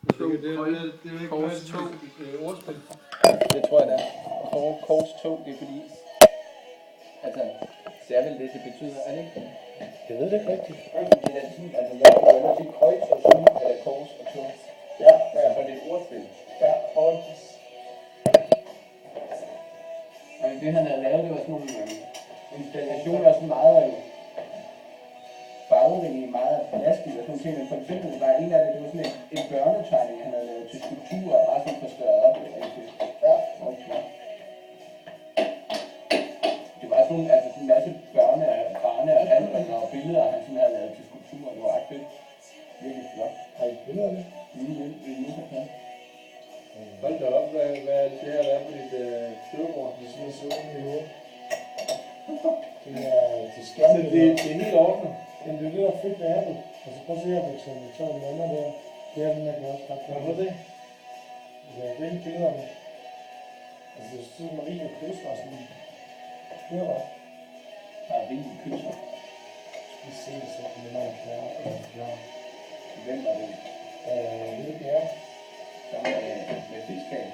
Det er ikke kors 2 ordspil. Det tror jeg, det er. Kors 2, det er fordi... Altså, det er vel det, det betyder, er det ikke? Jeg ved det ikke rigtigt. Det er sådan, altså jeg vil nok sige kreuz og 7, eller kors og 2. Ja, for det er et ordspil. Ja, kreuz. Og det han havde lavet, det var sådan nogle installationer, sådan meget farverige, meget plastik og sådan ting. Men for eksempel var en af det var sådan en børnetegning, han havde lavet til skulpturer, og bare sådan forstørret op. Ja, okay. Det var sådan, altså sådan en masse barne og handlinger og billeder, han sådan havde lavet til skulpturer. Det var ret fedt. Virkelig flot. Har I billeder af det? Hold da op, hvad er det her, der er på dit skrivebord? Det er sådan, så i hovedet. Det er til skærmen. Så det er helt ordnet. Jamen, det er det, der er fedt med Apple. Altså, prøv at se her for eksempel. Så er den anden der. Det er den, der kan også ret Kan du få det? Ja, det er billederne. Altså, det er sådan Marie og kysser og sådan. Det er bare. Der er virkelig kysser. Vi ser det så, det er meget klar. Hvem var det? Det er Sammen med fiskal.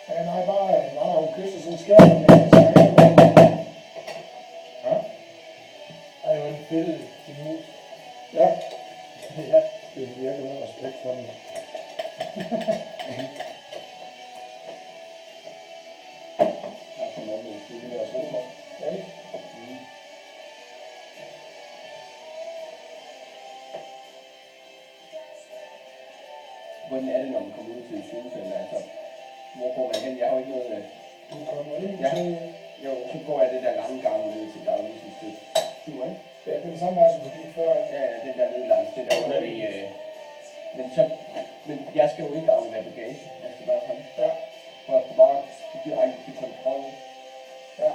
Ja, nej, bare, hun kysser sådan en skærm med sig. Ja? Ej, hvor er det fedt, din mus. Ja. Ja, det er virkelig noget respekt for den. Der kommer op med det der sofa. Ja, ikke? Hvordan er det, når man kommer ud til et cykelcenter? Altså, hvor går man hen? Jeg har jo ikke noget med. Du kommer ind Ja. til... Jo, så går jeg det der lange gang ned til Daglingsens tur, ikke? Ja, det er det samme vej, som du gik før. Ja, den der nede langs det der under i... Men jeg skal jo ikke aflevere bagage. Jeg skal bare komme. Ja. Og jeg skal bare direkte til kontrol. Ja.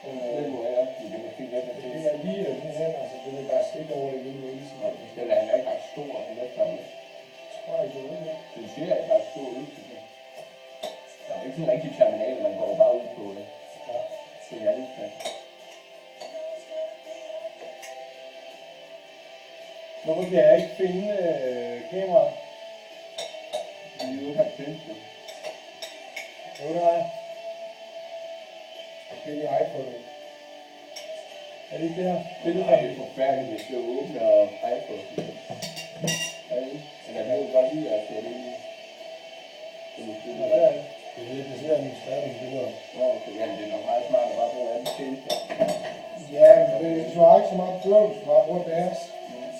Den må jeg også, det er måske let at se. Det er lige den her, altså det er bare stik over i lille isen. Den er heller ikke ret stor, den er sammen. Tror jeg, du ved det. Den ser ikke ret stor ud. Der er ikke sådan en rigtig terminal, man går bare ud på det. Ja. Så det er lidt svært. Hvorfor kan jeg ikke finde kameraet? Vi er jo har tændt det. Jo, det har jeg. Det er din iPhone. Er det ikke det her? Det er forfærdeligt, hvis du åbner iPhone. Men jeg kan jo godt lide at se det i. Ja, det er det. Det ser en større billeder. Nå, okay, jamen det er nok meget smart at bare bruge andet tjenester. Ja, men du har ikke så meget bøvl, du har brugt deres.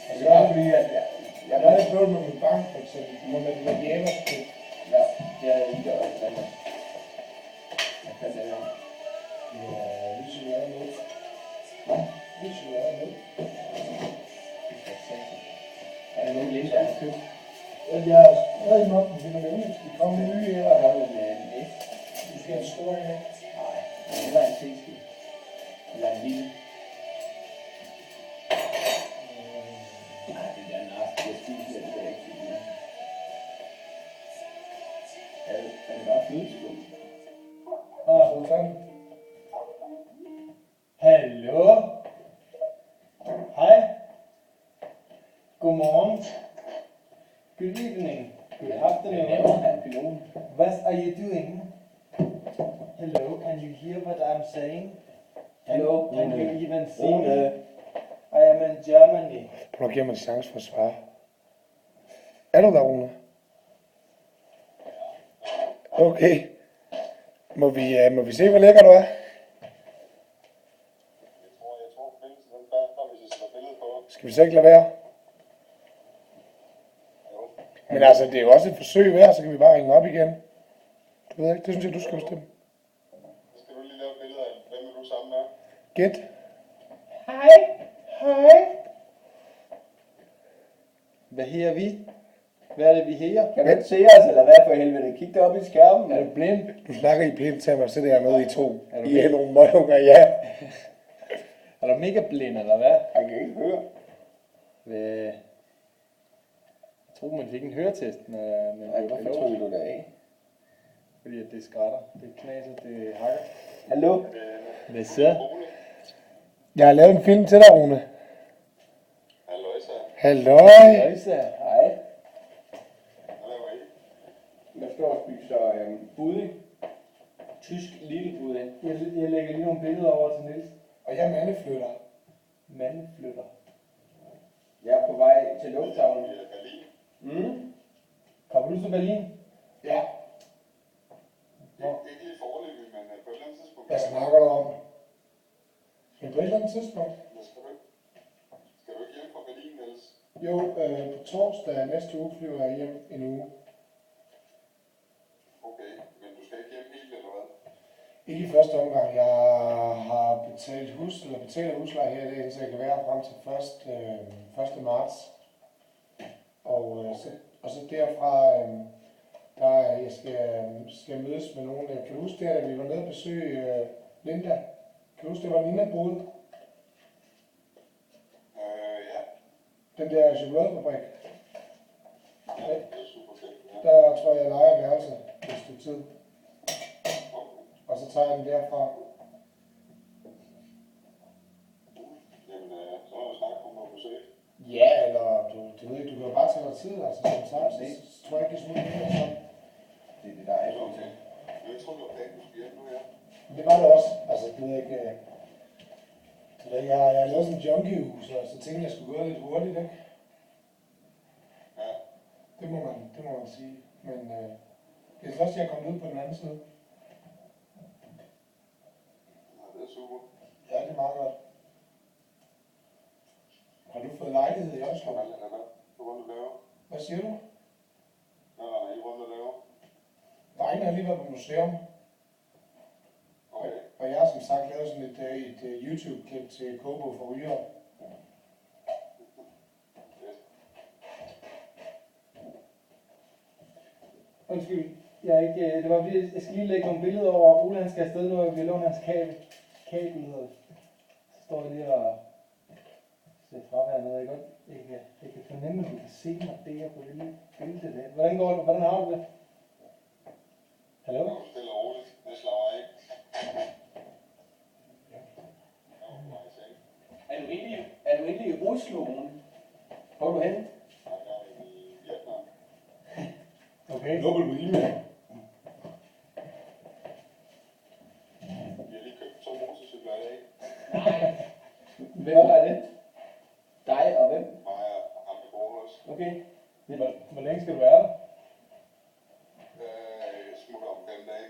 Altså, det er fordi, at Jeg har ikke bøvl med min bank, for eksempel. Du må lade det være hjemme. ja, det er ikke også andet. Jeg fandt det her. Ja, hvis du er med. Hvis du er med. Er der nogen linde, der har købt? Jeg er stadig nok, men det er nemlig. De kommer med nye her. Der er jo en S. Du skal have en stor her. Nej, det er en C-ski. Eller en lille. Nej, det der næste, jeg spiser, det er ikke det. Er det bare flødeskum? Sådan. Hallo? Hej. Godmorgen. Good evening. Good afternoon. What are you doing? Hello, can you hear what I'm saying? Hello. Can you even see me? I am in Germany. Prøv at give mig en chance for at svare. Er du der, Rune? Okay. Må vi se, hvor lækker du er? Skal vi så ikke lade være? Men altså, det er jo også et forsøg værd, så kan vi bare ringe op igen. Du ved ikke, det synes jeg, du skal bestemme. Skal du lige lave billeder af, hvem er du sammen med? Gæt. Hej. Hvad her vi? Hvad er det, vi her? Kan du ikke se os, eller hvad for helvede? Kig op i skærmen. Er du blind? Du snakker i blind til mig, så det er med i to. Er du I er nogle møgunger, ja. Er du mega blind, eller hvad? Jeg kan ikke høre. Jeg tror, man fik en høretest, men Hvorfor tror du det af? Fordi at det skrætter, det knaser, det hakker. Hallo? Hvad så? Jeg har lavet en film til dig, Rune. Halløjsa. Halløj. Løjse, hej. Så Budi. Tysk lille Budi. Jeg lægger lige nogle billeder over til Niels. Og jeg mandeflytter. Mandflytter. Jeg er på vej til lufthavnen. I Berlin. Kommer du til Berlin? Ja, Ikke lige foreløbig, men på et eller andet tidspunkt. hvad snakker du om? Men på et eller andet tidspunkt? Skal du ikke hjem fra Berlin, ellers? Jo, på torsdag næste uge flyver jeg hjem en uge. Okay, men du skal ikke hjem helt, eller hvad? Ikke i første omgang. Jeg har betaler husleje her i dag, så jeg kan være frem til 1. marts. Og så derfra, jeg skal mødes med nogen. Kan du huske det, da vi var nede og besøge Linda? Kan du huske, det var Nina boede? Ja. Den der chokoladefabrik. Ja, det er super fedt. Ja. Der tror jeg, jeg leger værelse et stykke tid. Og så tager jeg den derfra. Jamen, så må du snakke om at besøge. Ja, eller du ved ikke, du kan jo bare tage dig tid, altså som sagt, så tror jeg ikke, det er sådan noget sådan. Det er det, der er iPhone til. Jeg tror, det var planen, du skulle hjem nu, ja. Men det var det også, altså du ved ikke, jeg har lavet sådan en junkiehus, og så tænkte jeg skulle gå lidt hurtigt, ikke? Ja. Det må man sige, men det er først, jeg er kommet ud på den anden side. Ja, det er super. Ja, det er meget godt. Har du fået lejlighed i Oslo? Hvad rundt du laver? Hvad siger du? Nej, I rundt du laver. Drengene har lige været på museum, Okay. og jeg har som sagt lavet sådan et YouTube-klip til Kobo for Ryger. Undskyld, jeg er ikke, det var fordi, jeg skal lige lægge nogle billeder over. Ole han skal afsted nu, og vi låner hans kabel. Så står jeg lige og ser fraværende. Jeg kan fornemme, at du kan se mig der på det lille billede der. Hvordan går det? Hvordan har du det? Hallo? Nu stille og roligt. Det slår jeg ikke. Er du egentlig i Oslo? Hvor er du henne? Jeg er i Vietnam. Okay. Nobel på e-mail. Vi har lige købt 2 motorcykler i dag. Hvem er det? Dig og hvem? Mig og ham, der bor hos. Okay. Hvor længe skal du være der? Jeg smutter om 5 dage.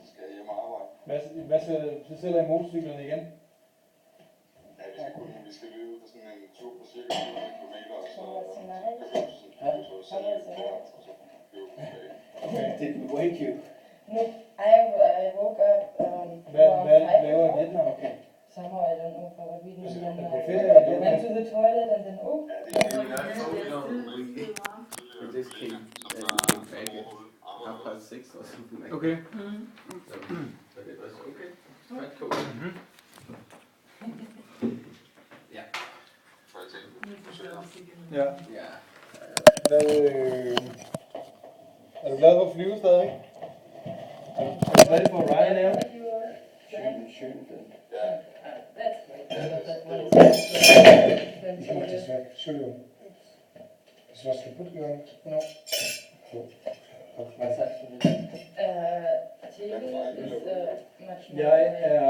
Så skal jeg hjem og arbejde. Så sælger I motorcyklerne igen? Ja, vi skal lige ud på sådan en tur på cirka 100 kilometer, og så kan vi sådan en tur og sælge et kort, og så flyve tilbage. Okay. Did we wake you? No, I woke up Hvad around laver I 5 i Vietnam? Okay. somehow, I don't know for what reason, and Okay, I ferie. went to the toilet and then, oh, Ja, det er We just came back at 6:30 or something like Okay. that. So it was okay. Quite cool. Yeah. for eksempel. Ja. Yeah. Er du glad for at flyve stadig? Er du stadig på Ryanair? Schönfeld. Ja, that's great. That one Ich mach das weg. Entschuldigung. Ist was kaputt gegangen? No. Hvad sagde du? TV is much more. Jeg er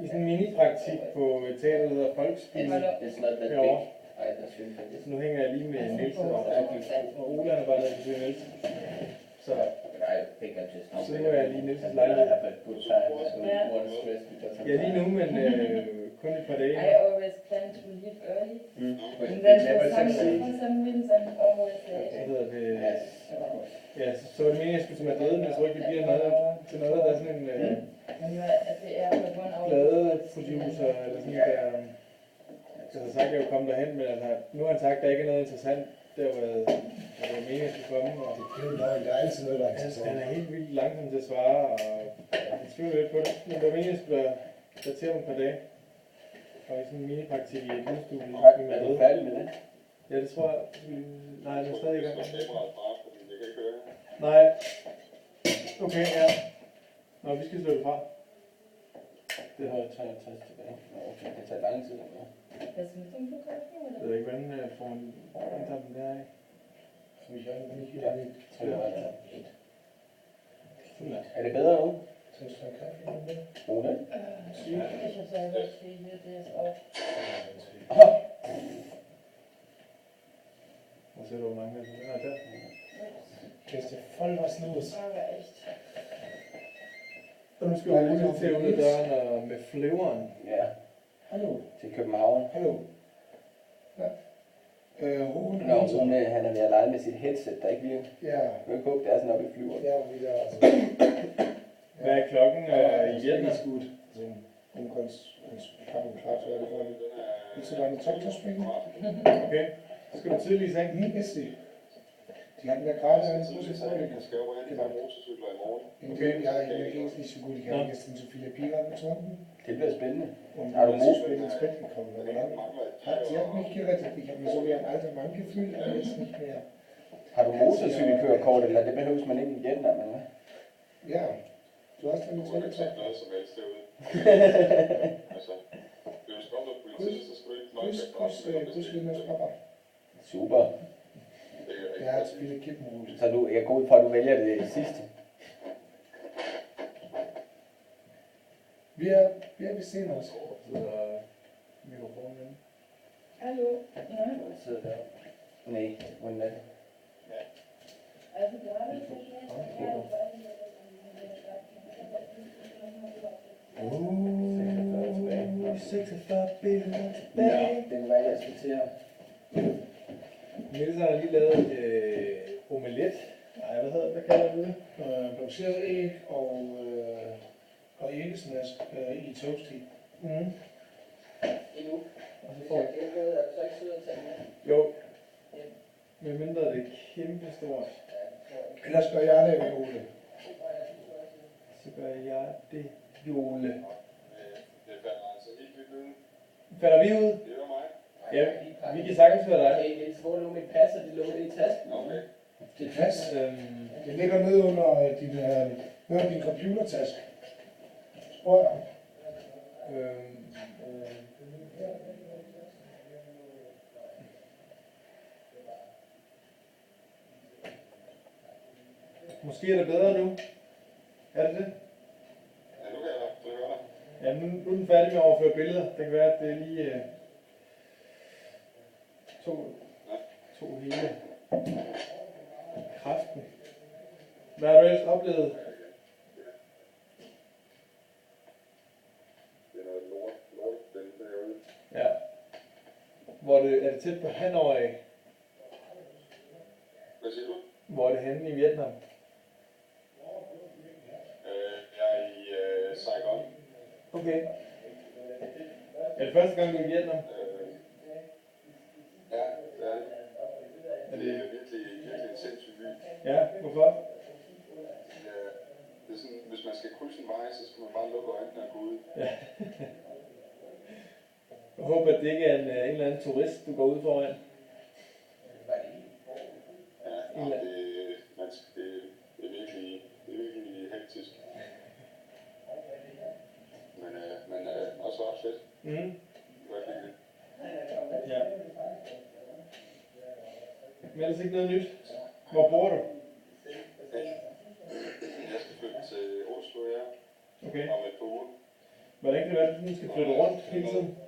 i sådan en mini-praktik på teateret, der hedder Folkspil. It's not that big. Herovre. Either Schönfeld. Så nu hænger jeg lige med Niels og Ole er bare nede til Niels. Så I think I just. Så nu er jeg lige i Niels' lejlighed. have a good time. So one stress because Ja, lige nu, men kun et par dage. I always plan to leave early, But and it then never for succeeds. some reason I'm always Så late. hedder det... Yes. Ja, så var det meningen, at jeg skulle til Madrid, men jeg tror ikke, det bliver noget til noget, der er sådan en When you're at the airport 1 hour. pladeproducer, eller sådan der... Så har sagt, at jeg vil komme derhen, men altså, nu har han sagt, at der ikke er noget interessant, der var meningen, at jeg skulle komme. Og Det er jo nok, der er altid noget, der er han interessant. er helt vildt langsom til at svare, og han skriver lidt på det. Men det var meningen, at jeg skulle være til om et par dage. Og i sådan en minipraktik i et hudstue i Er du Madrid. færdig med det? Ja, det tror jeg. Nej, det er stadig i gang. så kameraet bare, fordi jeg kan ikke høre. Nej. Okay, ja. Nå, vi skal slå det fra. Det har 63 tilbage. Okay, det tager lang tid. Hvad synes du om fotografering? Jeg ved ikke, hvordan får man indtager den der af. Så ich eigentlich wieder nicht. Er det bedre nu? Trinkst du en kaffe med det? Rune? Ich habe selber Tee hier, der ist auch. Hvor ser du, hvor mange der er der? Gæste, voll was los. Aber echt. Og nu skal vi lige til ud af døren og med flyveren. Ja, Hallo. til København. Hallo. Ja. Rune. Når Rune, han er ved at lege med sit headset, der ikke virker. Ja, Jeg kan håbe, det er sådan oppe i flyveren. ja, wieder. Also, Hvad er klokken i ist Vietnam? ganz gut. Also, ganz klar zu werden wollen. Willst du deine Tochter springen? Okay. Så skal du tidlig i seng. Wie ist sie? Die hatten ja gerade eine große Freude. Jeg skal jo have de motorcykler i morgen. Okay. Ja, mir ging es nicht so gut. Ich hatte gestern zu viele Bier getrunken. Det bliver spændende. Und Aber dann wo? ist spät ins Bett gekommen. Aber dann sie hat mich gerettet. Ich habe mich so wie ein alter Mann gefühlt, aber jetzt nicht mehr. Har du motorcykelkørekort, eller det behøves man ikke i Vietnam, eller hvad? Ja, du hast eine Du tolle kan Zeit. tage noget som helst derude. Altså, hvis du kommer til politiet, så skal du ikke nøjes Grüß Linus Papa. Super. Der hat viele Kippenrot. Så jeg går ud fra, at du vælger det sidste. Wir sehen uns. Så mikrofonen inde. Hallo. Na? Sidder der. Nej, hvordan er det? Also gerade. Oh, 46 billeder ja, det kan være, jeg skal til at... Niels har lige lavet omelet. Nej, hvad kalder du det? Blancheret æg og æggesnask i toast i. Mm. Endnu. Og så Hvis får jeg ikke ved, er du så ikke sød at tage med? jo. Med mindre det er kæmpe stort. Ellers gør jeg det ved Ole. Så gør jeg det, Jole. Det falder altså helt vildt ud. Falder vi ud? Det var mig. Ja, vi kan sagtens høre dig. Hey, Niels, hvor er nu mit pas, og det lå det i tasken? Okay. Det er pas. Det ligger nede under din computertaske. Spørg dig. Måske er det bedre nu. Er det det? Ja, nu kan jeg da høre dig. Ja, nu er den færdig med at overføre billeder. Det kan være, at det er lige to hele kraften. Hvad har du ellers oplevet? Det er noget lort, den derude. Ja. Hvor det, er det tæt på Hanoi? Hvad siger du? Hvor er det henne i Vietnam? Jeg er i Saigon. Okay. Er det første gang, du er i Vietnam? Ja, det er det. Er Det er det... virkelig en sindssyg by. Ja, hvorfor? Det er sådan, hvis man skal krydse en vej, så skal man bare lukke øjnene og gå ud. Ja. Jeg håber, at det ikke er en eller anden turist, du går ud foran. Ja, det er virkelig hektisk. Men også ret fedt. Mhm. Virkelig. Ja. Men ellers ikke noget nyt. Hvor bor du? Jeg skal flytte til Oslo, ja, Okay. om et par uger. Hvordan kan det være, at du sådan skal flytte rundt hele tiden?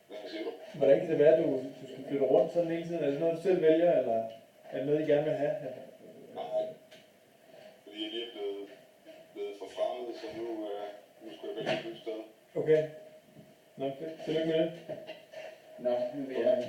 Hvad siger du? Hvordan kan det være, at du skal flytte rundt sådan hele tiden? Er det noget, du selv vælger, eller er det noget, I gerne vil have? Nej, fordi jeg lige er blevet forfremmet, så nu skulle jeg vælge et nyt sted. Okay. Nå, fedt. Tillykke med det. Nå, nu vil jeg